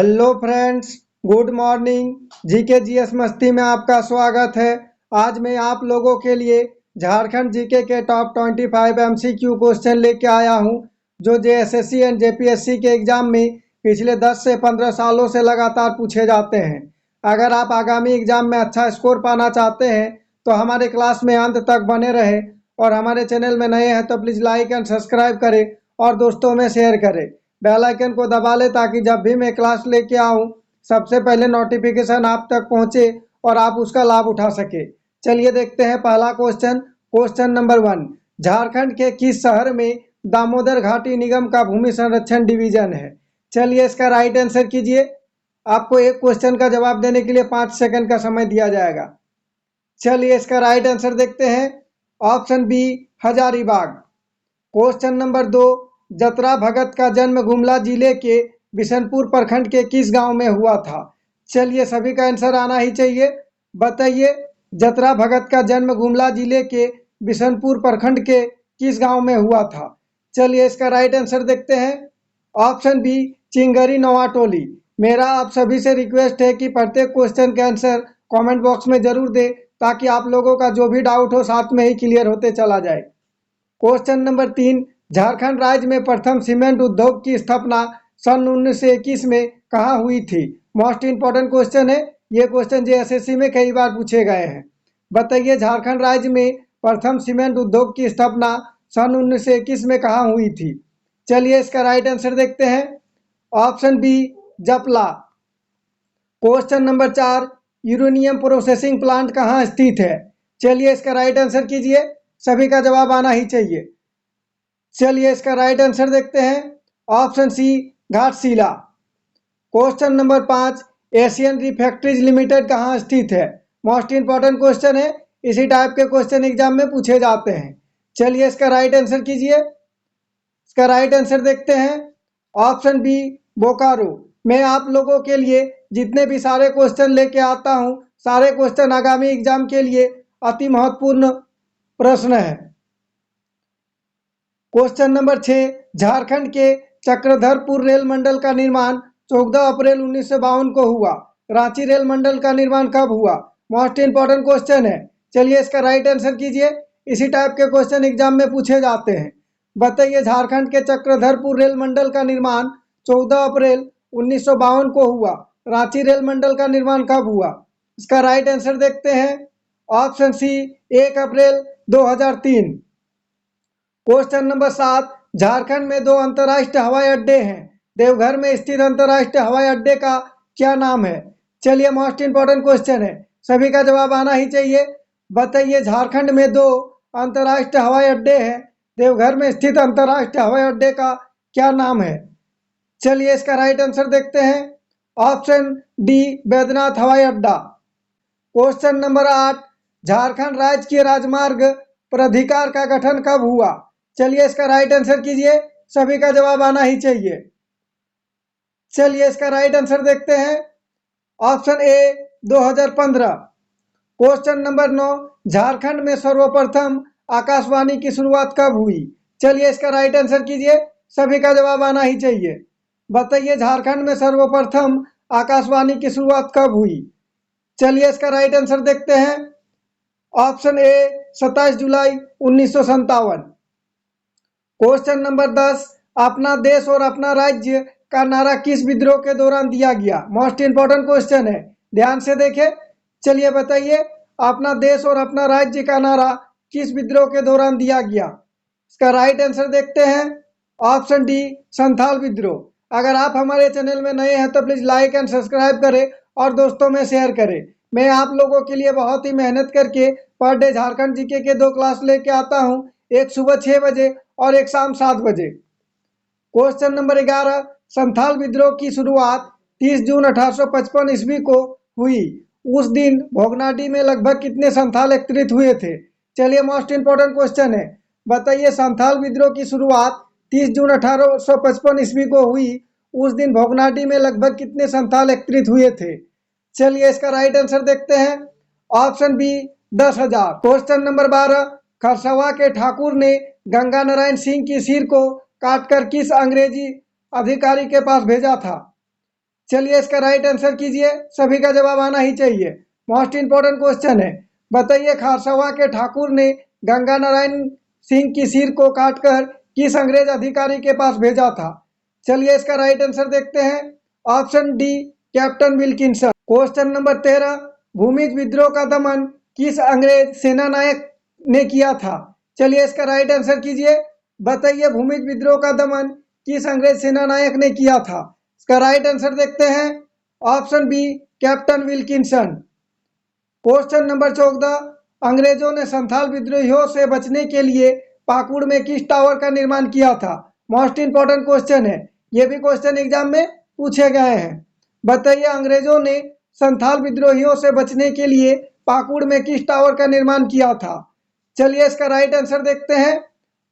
Hello friends, good morning. GK GS मस्ती में आपका स्वागत है। आज मैं आप लोगों के लिए झारखंड जीके के टॉप 25 एमसीक्यू क्वेश्चन लेके आया हूं, जो जेएसएससी एंड जेपीएससी के एग्जाम में पिछले 10 से 15 सालों से लगातार पूछे जाते हैं। अगर आप आगामी एग्जाम में अच्छा स्कोर पाना चाहते हैं तो हमारे क्लास में अंत तक बने रहें, और हमारे चैनल में नए हैं तो प्लीज़ लाइक एंड सब्सक्राइब करें और दोस्तों में शेयर करें। बेल आइकन को दबा ले ताकि जब भी मैं क्लास लेके आऊँ सबसे पहले नोटिफिकेशन आप तक पहुँचे और आप उसका लाभ उठा सके। चलिए देखते हैं पहला क्वेश्चन। क्वेश्चन नंबर 1, झारखंड के किस शहर में दामोदर घाटी निगम का भूमि संरक्षण डिवीजन है? चलिए इसका राइट आंसर कीजिए। आपको एक क्वेश्चन का जवाब देने के लिए 5 सेकंड का समय दिया जाएगा। चलिए इसका राइट आंसर देखते हैं। Option B, Hazaribagh. Question number 2, Jatra Bhagat का जन्म गुमला जिले के बिशनपुर प्रखंड के किस गांव में हुआ था? चलिए सभी का आंसर आना ही चाहिए। बताइए, जतरा भगत का जन्म गुमला जिले के बिशनपुर प्रखंड के किस गांव में हुआ था? चलिए इसका राइट आंसर देखते हैं। ऑप्शन बी, चिंगरी नवाटोली। मेरा आप सभी से रिक्वेस्ट है कि प्रत्येक क्वेश्चन का आंसर कमेंट बॉक्स में जरूर दे, ताकि आप लोगों का जो भी डाउट हो साथ में ही क्लियर होते चला जाए। क्वेश्चन नंबर 3, झारखंड राज्य में प्रथम सीमेंट उद्योग की स्थापना सन 1921 में कहाँ हुई थी? मोस्ट इंपॉर्टेंट क्वेश्चन है। ये क्वेश्चन जेएसएससी में कई बार पूछे गए हैं। बताइए, झारखंड राज्य में प्रथम सीमेंट उद्योग की स्थापना सन 1921 में कहाँ हुई थी? चलिए इसका राइट आंसर देखते हैं। Option B, Japla. Question number 4, uranium processing plant कहाँ स्थित है? चलिए इसका राइट आंसर कीजिए। सभी का जवाब आना ही चाहिए। चलिए इसका राइट आंसर देखते हैं। Option C, Ghatshila. Question number 5, Asian refractories limited कहाँ स्थित है? मोस्ट इंपॉर्टेंट क्वेश्चन है। इसी टाइप के क्वेश्चन एग्जाम में पूछे जाते हैं। चलिए इसका राइट आंसर कीजिए। इसका राइट आंसर देखते हैं। Option B, Bokaro. मैं आप लोगों के लिए जितने भी सारे क्वेश्चन लेके आता हूँ, सारे क्वेश्चन आगामी एग्जाम के लिए अति महत्वपूर्ण प्रश्न है। क्वेश्चन नंबर 6, झारखंड के चक्रधरपुर रेल मंडल का निर्माण 14 अप्रैल 1952 को हुआ। रांची रेल मंडल का निर्माण कब हुआ? मोस्ट इंपॉर्टेंट क्वेश्चन है। चलिए इसका राइट आंसर कीजिए। इसी टाइप के क्वेश्चन एग्जाम में पूछे जाते हैं। बताइए, झारखंड के चक्रधरपुर रेल मंडल का निर्माण 14 अप्रैल 1952 को हुआ। रांची रेल मंडल का निर्माण कब हुआ? इसका राइट आंसर देखते हैं। ऑप्शन सी, 1 अप्रैल 2003। क्वेश्चन नंबर 7, झारखंड में 2 अंतर्राष्ट्रीय हवाई अड्डे हैं। देवघर में स्थित अंतर्राष्ट्रीय हवाई अड्डे का क्या नाम है? चलिए मोस्ट इंपॉर्टेंट क्वेश्चन है। सभी का जवाब आना ही चाहिए। बताइए, झारखंड में 2 अंतर्राष्ट्रीय हवाई अड्डे हैं। देवघर में स्थित अंतर्राष्ट्रीय हवाई अड्डे का क्या नाम है? चलिए इसका राइट आंसर देखते हैं। ऑप्शन डी, बैद्यनाथ हवाई अड्डा। क्वेश्चन नंबर 8, झारखंड राज्य के राजमार्ग प्राधिकार का गठन कब हुआ? चलिए इसका राइट आंसर कीजिए। सभी का जवाब आना ही चाहिए। चलिए इसका राइट आंसर देखते हैं। ऑप्शन ए, 2015। क्वेश्चन नंबर 9, झारखंड में सर्वप्रथम आकाशवाणी की शुरुआत कब हुई? चलिए इसका राइट आंसर कीजिए। सभी का जवाब आना ही चाहिए। बताइए, झारखंड में सर्वप्रथम आकाशवाणी की शुरुआत कब हुई? चलिए इसका राइट आंसर देखते हैं। ऑप्शन ए, 27 जुलाई 1957। क्वेश्चन नंबर 10, अपना देश और अपना राज्य का नारा किस विद्रोह के दौरान दिया गया? मोस्ट इंपॉर्टेंट क्वेश्चन है, ध्यान से देखें। चलिए बताइए, अपना देश और अपना राज्य का नारा किस विद्रोह के दौरान दिया गया? इसका राइट आंसर देखते हैं। ऑप्शन डी, संथाल विद्रोह। अगर आप हमारे चैनल में नए हैं तो प्लीज़ लाइक एंड सब्सक्राइब करें और दोस्तों में शेयर करें। मैं आप लोगों के लिए बहुत ही मेहनत करके पर डे झारखंड जीके के 2 क्लास लेके आता हूं, एक सुबह 6 बजे और एक शाम 7 बजे। क्वेश्चन नंबर 11, संथाल विद्रोह की शुरुआत 30 जून 1855 ईस्वी को हुई। उस दिन भोगनाडी में लगभग कितने संथाल एकत्रित हुए थे? चलिए मोस्ट इंपॉर्टेंट क्वेश्चन है। बताइए, संथाल विद्रोह की शुरुआत 30 जून 1855 ईस्वी को हुई। उस दिन भोगनाडी में लगभग कितने संथाल एकत्रित हुए थे? चलिए इसका राइट आंसर देखते हैं। Option B, 10,000। Question number 12, Kharsawan के ठाकुर ने गंगा नारायण सिंह की सिर को काटकर किस अंग्रेजी अधिकारी के पास भेजा था? चलिए इसका राइट आंसर कीजिए, सभी का जवाब आना ही चाहिए। मोस्ट इंपोर्टेंट क्वेश्चन है, बताइए खारसावा के ठाकुर ने गंगा नारायण सिंह की सिर को काटकर किस अंग्रेज अधिकारी के पास भेजा था? चलिए इसका राइट आंसर देखते हैं। Option D captain Wilkinson. Question number 13, Bhumij विद्रोह का दमन किस अंग्रेज सेनानायक ने किया था? चलिए इसका राइट आंसर कीजिए, बताइए भूमिज विद्रोह का दमन किस अंग्रेज सेनानायक ने किया था? इसका राइट आंसर देखते हैं। Option B captain Wilkinson. Question number 14, अंग्रेजों ने संथाल विद्रोहियों से बचने के लिए पाकुड़ में किस टावर का निर्माण किया था? मोस्ट इंपोर्टेंट क्वेश्चन है, ये भी क्वेश्चन एग्जाम में पूछे गए हैं। बताइए अंग्रेजों ने संथाल विद्रोहियों से बचने के लिए पाकुड़ में किस टावर का निर्माण किया था? चलिए इसका राइट आंसर देखते हैं।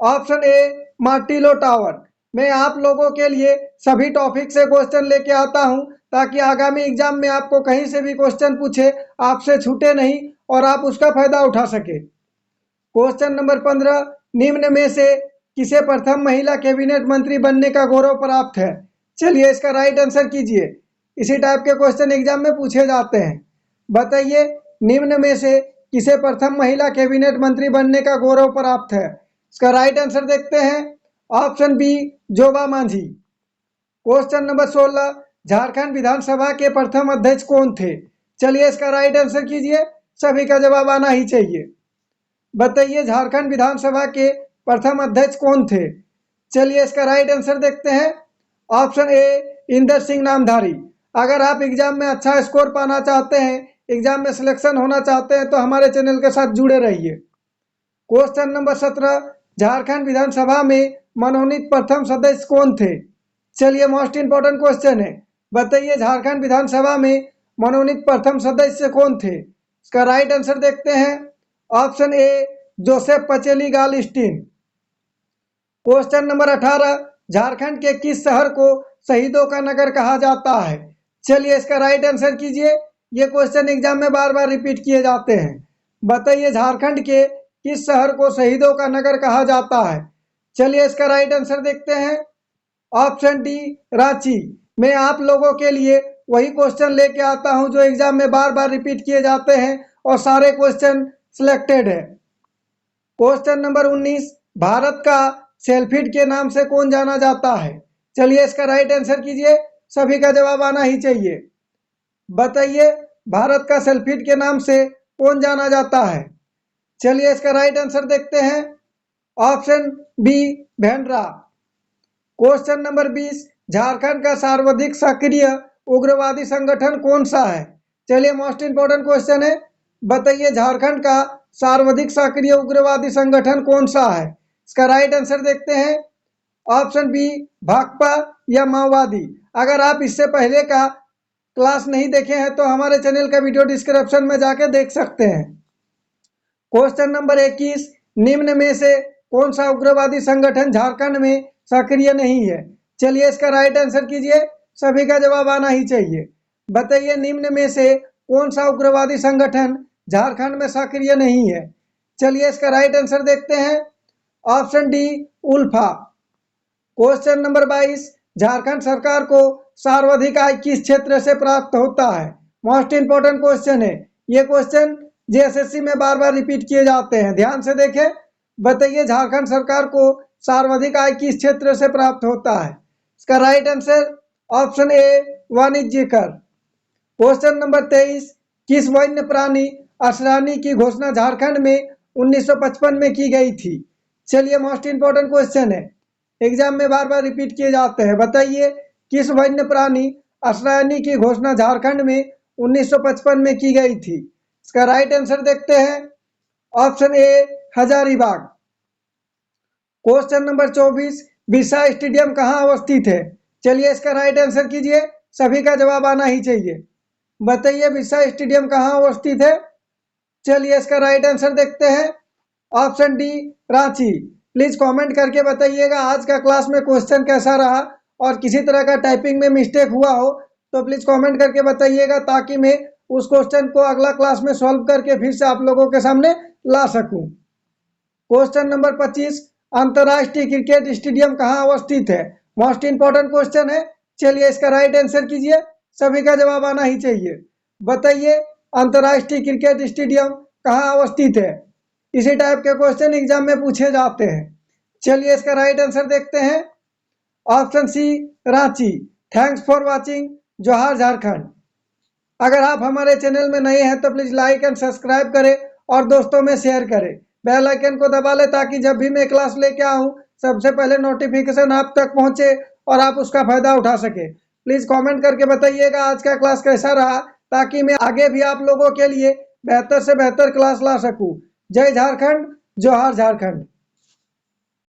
Option A Martello tower. मैं आप लोगों के लिए सभी टॉपिक से क्वेश्चन लेके आता हूं ताकि आगामी एग्जाम में आपको कहीं से भी क्वेश्चन पूछे आपसे छूटे नहीं और आप उसका फायदा उठा सके। क्वेश्चन नंबर 15, निम्न में से किसे प्रथम महिला कैबिनेट मंत्री बनने का गौरव प्राप्त है? चलिए इसका राइट आंसर कीजिए, इसी टाइप के क्वेश्चन एग्जाम में पूछे जाते हैं। बताइए निम्न में से किसे प्रथम महिला कैबिनेट मंत्री बनने का गौरव प्राप्त है? इसका राइट आंसर देखते हैं। Option B Joba Manjhi. Question number 16, Jharkhand विधानसभा के प्रथम अध्यक्ष कौन थे? चलिए इसका राइट आंसर कीजिए, सभी का जवाब आना ही चाहिए। बताइए झारखंड विधानसभा के प्रथम अध्यक्ष कौन थे? चलिए इसका राइट आंसर देखते हैं। Option A Inder Singh Namdhari. अगर आप एग्जाम में अच्छा स्कोर पाना चाहते हैं, एग्जाम में सिलेक्शन होना चाहते हैं तो हमारे चैनल के साथ जुड़े रहिए। क्वेश्चन नंबर 17, झारखंड विधानसभा में मनोनीत प्रथम सदस्य कौन थे? चलिए मोस्ट इंपोर्टेंट क्वेश्चन है, बताइए झारखंड विधानसभा में मनोनीत प्रथम सदस्य कौन थे? इसका राइट आंसर देखते हैं। Option A Joseph Pacheli Galstaun. Question number 18, Jharkhand के किस शहर को शहीदों का नगर कहा जाता है? चलिए इसका राइट आंसर कीजिए, ये क्वेश्चन एग्जाम में बार बार रिपीट किए जाते हैं। बताइए झारखंड के किस शहर को शहीदों का नगर कहा जाता है? चलिए इसका राइट आंसर देखते हैं। Option D Ranchi. मैं आप लोगों के लिए वही क्वेश्चन लेके आता हूं जो एग्जाम में बार बार रिपीट किए जाते हैं और सारे क्वेश्चन सिलेक्टेड है। क्वेश्चन नंबर 19, भारत का सेल्फिड के नाम से कौन जाना जाता है? चलिए इसका राइट आंसर कीजिए, सभी का जवाब आना ही चाहिए। बताइए भारत का सेल्फिड के नाम से कौन जाना जाता है? चलिए इसका राइट आंसर देखते हैं। Option B Bhendra. Question number 20, Jharkhand का सर्वाधिक सक्रिय उग्रवादी संगठन कौन सा है? चलिए मोस्ट इंपोर्टेंट क्वेश्चन है, बताइए झारखंड का सर्वाधिक सक्रिय उग्रवादी संगठन कौन सा है? इसका राइट आंसर देखते हैं। ऑप्शन बी भाकपा या माओवादी। अगर आप इससे पहले का क्लास नहीं देखे हैं तो हमारे चैनल का वीडियो डिस्क्रिप्शन में जाके देख सकते हैं। क्वेश्चन नंबर 21, निम्न में से कौन सा उग्रवादी संगठन झारखंड में सक्रिय नहीं है? चलिए इसका राइट आंसर कीजिए, सभी का जवाब आना ही चाहिए। बताइए निम्न में से कौन सा उग्रवादी संगठन झारखंड में सक्रिय नहीं है? चलिए इसका राइट आंसर देखते हैं। Option D ULFA. Question number 22, Jharkhand सरकार को सर्वाधिक आय किस क्षेत्र से प्राप्त होता है? मोस्ट इंपोर्टेंट क्वेश्चन है, ये क्वेश्चन जेएसएससी में बार बार रिपीट किए जाते हैं, ध्यान से देखें। बताइए झारखंड सरकार को सर्वाधिक आय किस क्षेत्र से प्राप्त होता है? इसका राइट आंसर ऑप्शन ए वाणिज्य कर। क्वेश्चन नंबर 23, किस वन्य प्राणी असरानी की घोषणा झारखंड में 1955 में की गई थी? चलिए मोस्ट इंपोर्टेंट क्वेश्चन है, एग्जाम में बार बार रिपीट किए जाते हैं। बताइए किस वन्य प्राणी असरानी की घोषणा झारखंड में 1955 में की गई थी? इसका राइट आंसर देखते हैं। ऑप्शन ए Hazaribagh. Question number 24, Birsa stadium कहाँ अवस्थित है? चलिए इसका राइट आंसर कीजिए, सभी का जवाब आना ही चाहिए। बताइए बिरसा स्टेडियम कहाँ अवस्थित है? चलिए इसका राइट आंसर देखते हैं। Option D Ranchi. Please comment करके बताइएगा आज का क्लास में क्वेश्चन कैसा रहा, और किसी तरह का टाइपिंग में मिस्टेक हुआ हो तो प्लीज कमेंट करके बताइएगा ताकि मैं उस क्वेश्चन को अगला क्लास में सॉल्व करके फिर से आप लोगों के सामने ला सकूं। क्वेश्चन नंबर 25, अंतरराष्ट्रीय क्रिकेट स्टेडियम कहाँ अवस्थित है? मोस्ट इंपोर्टेंट क्वेश्चन है, चलिए इसका राइट आंसर कीजिए, सभी का जवाब आना ही चाहिए। बताइए अंतर्राष्ट्रीय क्रिकेट स्टेडियम कहाँ अवस्थित है। इसी टाइप के क्वेश्चन एग्जाम में पूछे जाते हैं। चलिए इसका राइट आंसर देखते हैं। Option C Ranchi. Thanks for watching. जोहार झारखंड। अगर आप हमारे चैनल में नए हैं तो प्लीज लाइक एंड सब्सक्राइब करें और दोस्तों में शेयर करें। बेल आइकन को दबा लें ताकि जब भी मैं क्लास लेके आऊं सबसे पहले नोटिफिकेशन आप तक पहुंचे और आप उसका फायदा उठा सके। प्लीज कमेंट करके बताइएगा आज का क्लास कैसा रहा, ताकि मैं आगे भी आप लोगों के लिए बेहतर से बेहतर क्लास ला सकूं। जय झारखंड, जोहार झारखंड।